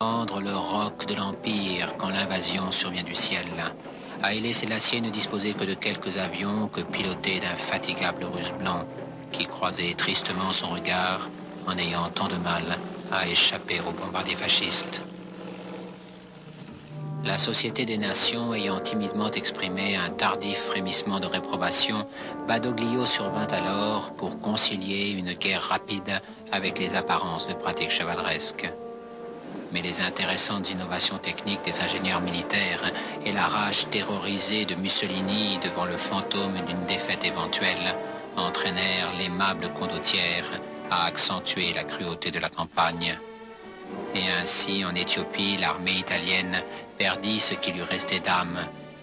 Prendre le roc de l'Empire quand l'invasion survient du ciel. Haïlé Sélassié ne disposait que de quelques avions que pilotés d'un fatigable russe blanc qui croisait tristement son regard en ayant tant de mal à échapper aux bombardiers fascistes. La Société des Nations ayant timidement exprimé un tardif frémissement de réprobation, Badoglio survint alors pour concilier une guerre rapide avec les apparences de pratiques chevaleresques. Mais les intéressantes innovations techniques des ingénieurs militaires et la rage terrorisée de Mussolini devant le fantôme d'une défaite éventuelle entraînèrent l'aimable condottière à accentuer la cruauté de la campagne. Et ainsi, en Éthiopie, l'armée italienne perdit ce qui lui restait d'âme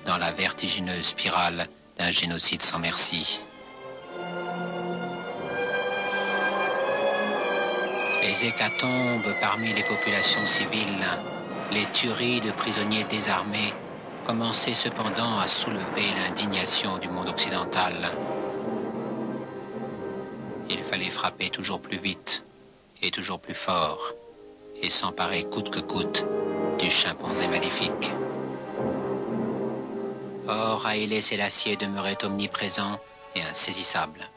dans la vertigineuse spirale d'un génocide sans merci. Les hécatombes parmi les populations civiles, les tueries de prisonniers désarmés commençaient cependant à soulever l'indignation du monde occidental. Il fallait frapper toujours plus vite et toujours plus fort et s'emparer coûte que coûte du chimpanzé maléfique. Or, Haïlé Sélassié demeurait omniprésent et insaisissable.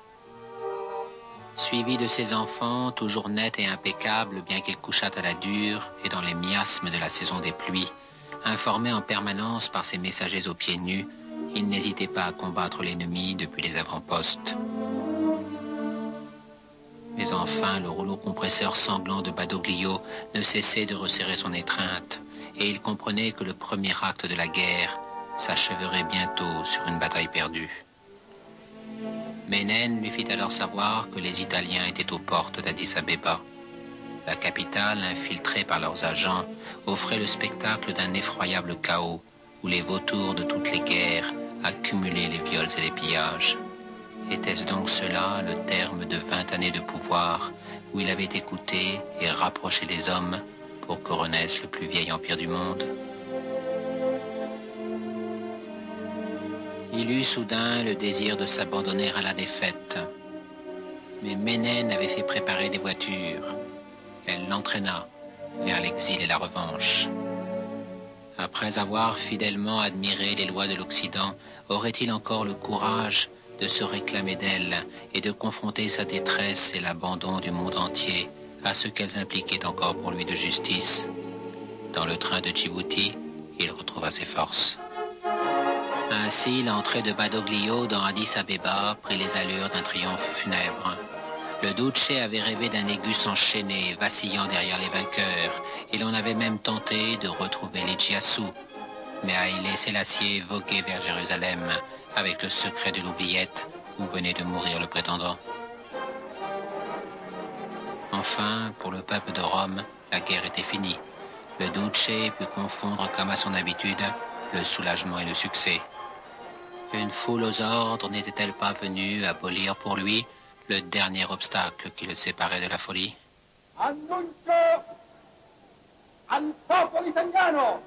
Suivi de ses enfants, toujours nets et impeccables, bien qu'il couchât à la dure et dans les miasmes de la saison des pluies, informé en permanence par ses messagers aux pieds nus, il n'hésitait pas à combattre l'ennemi depuis les avant-postes. Mais enfin, le rouleau compresseur sanglant de Badoglio ne cessait de resserrer son étreinte, et il comprenait que le premier acte de la guerre s'acheverait bientôt sur une bataille perdue. Ménène lui fit alors savoir que les Italiens étaient aux portes d'Addis Abeba. La capitale, infiltrée par leurs agents, offrait le spectacle d'un effroyable chaos où les vautours de toutes les guerres accumulaient les viols et les pillages. Était-ce donc cela le terme de 20 années de pouvoir où il avait écouté et rapproché les hommes pour que renaisse le plus vieil empire du monde? Il eut soudain le désir de s'abandonner à la défaite. Mais Ménène avait fait préparer des voitures. Elle l'entraîna vers l'exil et la revanche. Après avoir fidèlement admiré les lois de l'Occident, aurait-il encore le courage de se réclamer d'elles et de confronter sa détresse et l'abandon du monde entier à ce qu'elles impliquaient encore pour lui de justice? Dans le train de Djibouti, il retrouva ses forces. Ainsi, l'entrée de Badoglio dans Addis Abeba prit les allures d'un triomphe funèbre. Le Duce avait rêvé d'un Négus enchaîné, vacillant derrière les vainqueurs, et l'on avait même tenté de retrouver les Djiassou. Mais Haïlé Sélassié voguait vers Jérusalem avec le secret de l'oubliette où venait de mourir le prétendant. Enfin, pour le peuple de Rome, la guerre était finie. Le Duce put confondre comme à son habitude le soulagement et le succès. Une foule aux ordres n'était-elle pas venue abolir pour lui le dernier obstacle qui le séparait de la folie? Annuncio al popolo italiano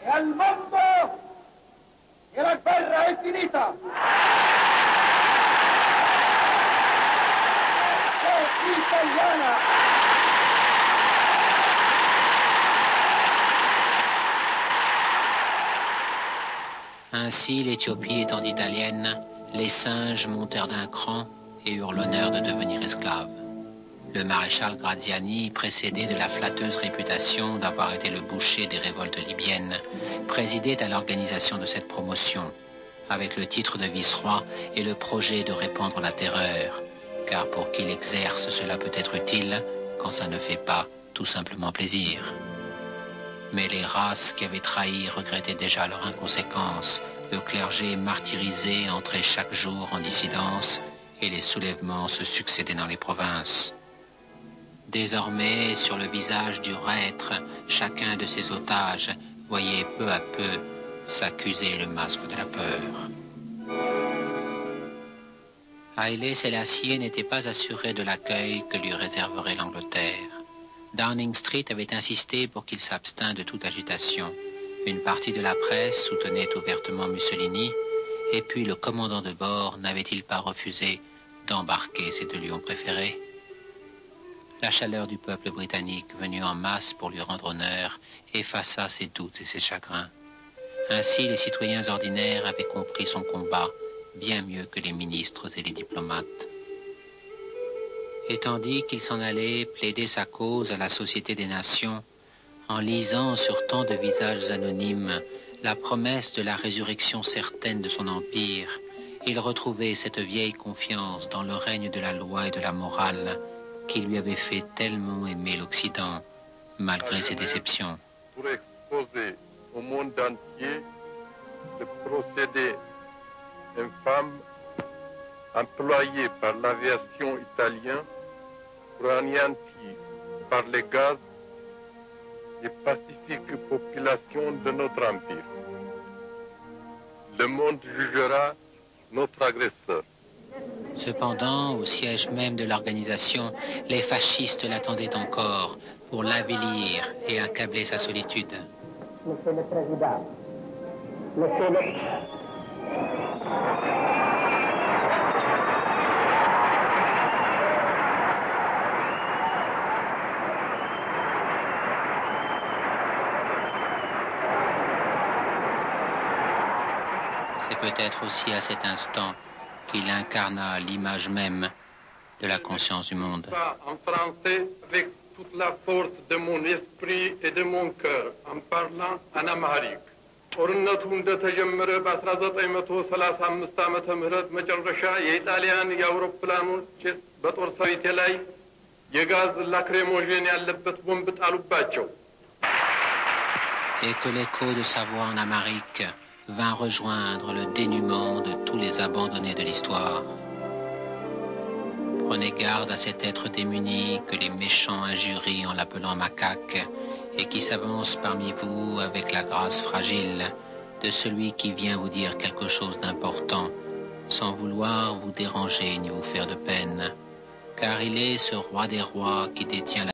e al mondo che la guerra è finita. È italiana. Ainsi, l'Éthiopie étant italienne, les singes montèrent d'un cran et eurent l'honneur de devenir esclaves. Le maréchal Graziani, précédé de la flatteuse réputation d'avoir été le boucher des révoltes libyennes, présidait à l'organisation de cette promotion, avec le titre de vice-roi et le projet de répandre la terreur, car pour qui l'exerce, cela peut être utile quand ça ne fait pas tout simplement plaisir. Mais les races qui avaient trahi regrettaient déjà leur inconséquence, le clergé martyrisé entrait chaque jour en dissidence et les soulèvements se succédaient dans les provinces. Désormais, sur le visage du reître, chacun de ses otages voyait peu à peu s'accuser le masque de la peur. Haïlé Sélassié n'était pas assuré de l'accueil que lui réserverait l'Angleterre. Downing Street avait insisté pour qu'il s'abstînt de toute agitation. Une partie de la presse soutenait ouvertement Mussolini, et puis le commandant de bord n'avait-il pas refusé d'embarquer ses deux lions préférés? La chaleur du peuple britannique, venu en masse pour lui rendre honneur, effaça ses doutes et ses chagrins. Ainsi, les citoyens ordinaires avaient compris son combat bien mieux que les ministres et les diplomates. Et tandis qu'il s'en allait plaider sa cause à la Société des Nations, en lisant sur tant de visages anonymes la promesse de la résurrection certaine de son empire, il retrouvait cette vieille confiance dans le règne de la loi et de la morale qui lui avait fait tellement aimer l'Occident, malgré ses déceptions. Pour exposer au monde entier le procédé infâme employé par l'aviation italienne pour anéantir par les gaz les pacifiques populations de notre empire. Le monde jugera notre agresseur. Cependant, au siège même de l'organisation, les fascistes l'attendaient encore pour l'avilir et accabler sa solitude. Monsieur le Président, Monsieur le... C'est peut-être aussi à cet instant qu'il incarna l'image même de la conscience du monde. En français, avec toute la force de mon esprit et de mon cœur, en parlant en amharique. ጦርነቱ እንደተጀመረ በ1935 ዓመተ ምህረት መጨረሻ የኢጣሊያን የአውሮፕላኖች በጦር ሰራዊቴ ላይ የጋዝ ላክሬሞጂን ያለበት ቦምብ ጣሉባቸው። Et que l'écho de sa voix en amharique vint rejoindre le dénuement de tous les abandonnés de l'histoire. Prenez garde à cet être démuni que les méchants injurient en l'appelant macaque et qui s'avance parmi vous avec la grâce fragile de celui qui vient vous dire quelque chose d'important sans vouloir vous déranger ni vous faire de peine, car il est ce roi des rois qui détient la